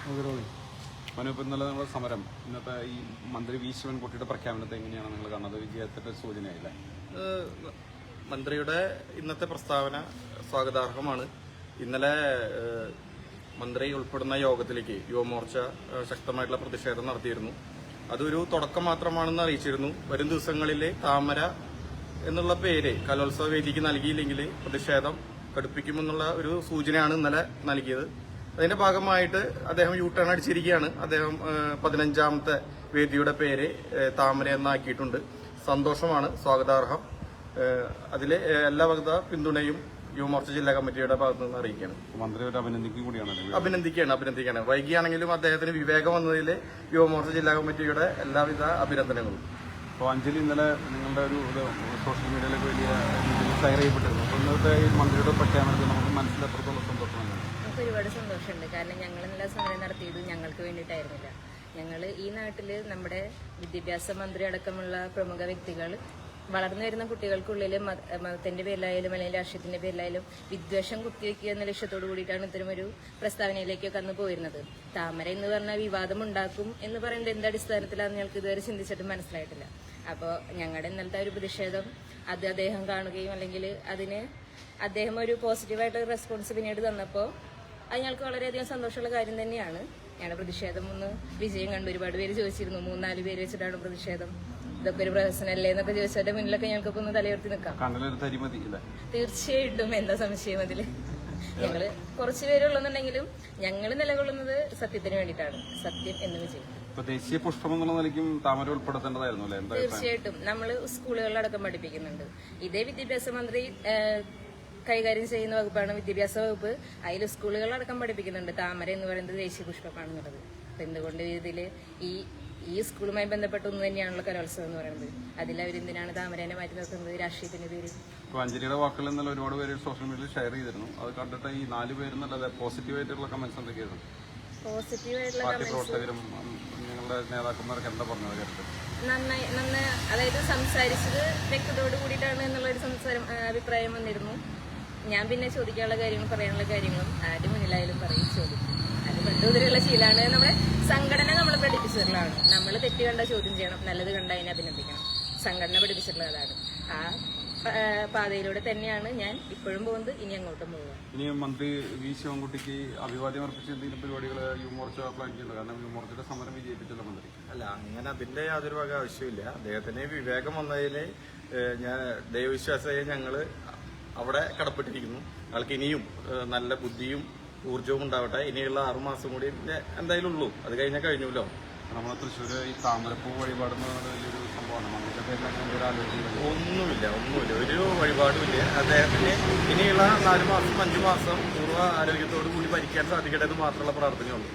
മനു, ഇന്നലെ നമ്മുടെ സമരം, ഇന്നത്തെ ഈ മന്ത്രി വി ശിവൻകുട്ടിയുടെ പ്രഖ്യാപനത്തെ എങ്ങനെയാണ് നിങ്ങൾ കാണുന്നത്? വിജയത്തിന്റെ സൂചനയായില്ലേ? മന്ത്രിയുടെ ഇന്നത്തെ പ്രസ്താവന സ്വാഗതാർഹമാണ്. ഇന്നലെ മന്ത്രി ഉൾപ്പെടുന്ന യോഗത്തിലേക്ക് യുവമോർച്ച ശക്തമായിട്ടുള്ള പ്രതിഷേധം നടത്തിയിരുന്നു. അതൊരു തുടക്കം മാത്രമാണെന്ന് അറിയിച്ചിരുന്നു. വരും ദിവസങ്ങളിൽ താമര എന്നുള്ള പേര് കലോത്സവ വേദിക്ക് നൽകിയില്ലെങ്കിൽ പ്രതിഷേധം കടുപ്പിക്കുമെന്നുള്ള ഒരു സൂചനയാണ് ഇന്നലെ നൽകിയത്. അതിന്റെ ഭാഗമായിട്ട് അദ്ദേഹം യു ടേൺ അടിച്ചിരിക്കുകയാണ്. അദ്ദേഹം 15ാമത്തെ വേദിയുടെ പേര് താമര എന്നാക്കിയിട്ടുണ്ട്. സന്തോഷമാണ്, സ്വാഗതാർഹം. അതിലെ എല്ലാ വക പിന്തുണയും യുവമോർച്ച ജില്ലാ കമ്മിറ്റിയുടെ ഭാഗത്തു നിന്ന് അറിയിക്കുകയാണ്. മന്ത്രി അഭിനന്ദിക്കുകയാണ്. വൈകിയാണെങ്കിലും അദ്ദേഹത്തിന് വിവേകം വന്നതിൽ യുവമോർച്ച ജില്ലാ കമ്മിറ്റിയുടെ എല്ലാവിധ അഭിനന്ദനങ്ങളും. അപ്പോൾ അഞ്ജലി, ഇന്നലെ നിങ്ങളുടെ ഒരു സോഷ്യൽ മീഡിയയിലൊക്കെ വലിയ രീതിയിൽ ഷെയർ ചെയ്യപ്പെട്ടിരുന്നു. അപ്പോൾ ഇന്നത്തെ ഈ മന്ത്രിയുടെ പ്രഖ്യാപനത്തിൽ നമുക്ക് മനസ്സിലെത്രത്തോളം സന്തോഷമാണ്? നമുക്ക് ഒരുപാട് സന്തോഷമുണ്ട്. കാരണം ഞങ്ങൾ ഇന്നലെ സമരം നടത്തിയത് ഞങ്ങൾക്ക് വേണ്ടിയിട്ടായിരുന്നില്ല. ഞങ്ങൾ ഈ നാട്ടിൽ നമ്മുടെ വിദ്യാഭ്യാസ മന്ത്രി അടക്കമുള്ള പ്രമുഖ വ്യക്തികൾ വളർന്നു വരുന്ന കുട്ടികൾക്കുള്ളിൽ മതത്തിന്റെ പേരിലായാലും അല്ലെങ്കിൽ രാഷ്ട്രീയത്തിന്റെ പേരിലായാലും വിദ്വേഷം കുത്തിവെക്കുക എന്ന ലക്ഷ്യത്തോടു കൂടിയിട്ടാണ് ഇത്തരമൊരു പ്രസ്താവനയിലേക്കൊക്കെ അന്ന് പോയിരുന്നത്. താമര എന്ന് പറഞ്ഞാൽ വിവാദം ഉണ്ടാക്കും എന്ന് പറയുന്നത് എന്ത് അടിസ്ഥാനത്തിലാണെന്ന് ഞങ്ങൾക്ക് ഇതുവരെ ചിന്തിച്ചിട്ടും മനസ്സിലായിട്ടില്ല. അപ്പോൾ ഞങ്ങളുടെ ഇന്നലത്തെ ഒരു പ്രതിഷേധം അത് അദ്ദേഹം കാണുകയും അല്ലെങ്കിൽ അതിന് അദ്ദേഹം ഒരു പോസിറ്റീവായിട്ടുള്ള റെസ്പോൺസ് പിന്നീട് തന്നപ്പോൾ അത് ഞങ്ങൾക്ക് വളരെയധികം സന്തോഷമുള്ള കാര്യം തന്നെയാണ്. ഞങ്ങളുടെ പ്രതിഷേധം ഒന്ന് വിജയം കണ്ടു. ഒരുപാട് പേര് ചോദിച്ചിരുന്നു, 3-4 പേര് വെച്ചിട്ടാണ് പ്രതിഷേധം, ഇതൊക്കെ ഒരു പ്രശ്നമല്ലേ എന്നൊക്കെ ചോദിച്ചതിന്റെ മുന്നിലൊക്കെ ഞങ്ങൾക്കൊക്കെ ഒന്ന് തലയുയർത്തി നിൽക്കാം. തീർച്ചയായിട്ടും, എന്താ സംശയം അതില്. ഞങ്ങള് കുറച്ചു പേരുള്ളെന്നുണ്ടെങ്കിലും ഞങ്ങൾ നിലകൊള്ളുന്നത് സത്യത്തിന് വേണ്ടിയിട്ടാണ്. സത്യം എന്ന് വിജയം. ദേശീയ പുഷ്പം എന്നുള്ള നിലയ്ക്കും താമര ഉൾപ്പെടുത്തേണ്ടതായിരുന്നു. തീർച്ചയായിട്ടും നമ്മൾ സ്കൂളുകളിലടക്കം പഠിപ്പിക്കുന്നുണ്ട്. ഇതേ വിദ്യാഭ്യാസ മന്ത്രി കൈകാര്യം ചെയ്യുന്ന വകുപ്പാണ് വിദ്യാഭ്യാസ വകുപ്പ്. അതിൽ സ്കൂളുകളിലടക്കം പഠിപ്പിക്കുന്നുണ്ട് താമര എന്ന് പറയുന്നത് ദേശീയ പുഷ്പമാണെന്നുള്ളത്. അപ്പൊ എന്തുകൊണ്ട് ഇതില് ഈ സ്കൂളുമായി ബന്ധപ്പെട്ട ഒന്ന് തന്നെയാണല്ലോ കലോത്സവം എന്ന് പറയുന്നത്. അതിൽ അവരെന്തിനാണ് താമരേനെ മാറ്റി നിർത്തുന്നത് രാഷ്ട്രീയത്തിന്റെ പേര്? അഞ്ജലിയുടെ വാക്കുകൾ ഇന്നലെ ഒരുപാട് പേര് സോഷ്യൽ മീഡിയയിൽ ഷെയർ ചെയ്തിരുന്നു. അത് കണ്ടിട്ട് ഈ 4 പേരെന്നുള്ളത് പോസിറ്റീവായിട്ടുള്ള കമന്റ്സ് എന്തൊക്കെയായിരുന്നു? പോസിറ്റീവായിട്ടുള്ള പാർട്ടി പ്രവർത്തകരും നിങ്ങളുടെ നേതാക്കന്മാരൊക്കെ എന്താ പറഞ്ഞത് കേട്ടിട്ട്? നന്നായി അതായത് സംസാരിച്ചത് വ്യക്തതയോട് കൂടിയിട്ടാണ് എന്നുള്ളൊരു അഭിപ്രായം വന്നിരുന്നു. ഞാൻ പിന്നെ ചോദിക്കാനുള്ള കാര്യങ്ങളും പറയാനുള്ള കാര്യങ്ങളും ആരുടെ മുന്നിലായാലും പറയും, ചോദിക്കും. അത് പണ്ടുമുതലുള്ള ശീലമാണ്. നമ്മുടെ സംഘടന നമ്മളെ പഠിപ്പിച്ചിട്ടുള്ളതാണ്. നമ്മൾ തെറ്റ് കണ്ട ചോദ്യം ചെയ്യണം, നല്ലത് കണ്ട അതിനെ അഭിനന്ദിക്കണം. സംഘടന പഠിപ്പിച്ചിട്ടുള്ള അതാണ്. ആ പാതയിലൂടെ തന്നെയാണ് ഞാൻ ഇപ്പോഴും പോകുന്നത്, ഇനി അങ്ങോട്ടും പോകുക. ഇനി മന്ത്രി വി ശിവൻകുട്ടിക്ക് അഭിവാദ്യം അർപ്പിച്ച എന്തെങ്കിലും പരിപാടികൾ യുവമോർച്ച പ്ലാൻ ചെയ്യുന്നുണ്ട്? കാരണം യുവമോർച്ചയുടെ സമരം വിജയിപ്പിച്ചല്ലോ മന്ത്രി. അല്ല, അങ്ങനെ അതിന്റെ യാതൊരു വക ആവശ്യമില്ല. അദ്ദേഹത്തിന് വിവേകം വന്നതിൽ ഞാൻ ദൈവവിശ്വാസമായി ഞങ്ങൾ അവിടെ കടപ്പെട്ടിരിക്കുന്നു. ആൾക്ക് ഇനിയും നല്ല ബുദ്ധിയും ഊർജവും ഉണ്ടാവട്ടെ. ഇനിയുള്ള 6 മാസം കൂടി എന്തായാലും ഉള്ളൂ. അത് കഴിഞ്ഞാൽ കഴിഞ്ഞല്ലോ. നമ്മളെ തൃശ്ശൂർ ഈ താമരപ്പൂ വഴിപാട് വലിയൊരു സംഭവമാണ്. മന്ത്രിയുടെ പേരിൽ ഒന്നുമില്ല, ഒരു വഴിപാടുമില്ല. അദ്ദേഹത്തിന് ഇനിയുള്ള 4 മാസം 5 മാസം പൂർവ്വ ആരോഗ്യത്തോടു കൂടി ഭരിക്കാൻ സാധിക്കട്ടെ എന്ന് മാത്രമുള്ള പ്രാർത്ഥനയുള്ളൂ.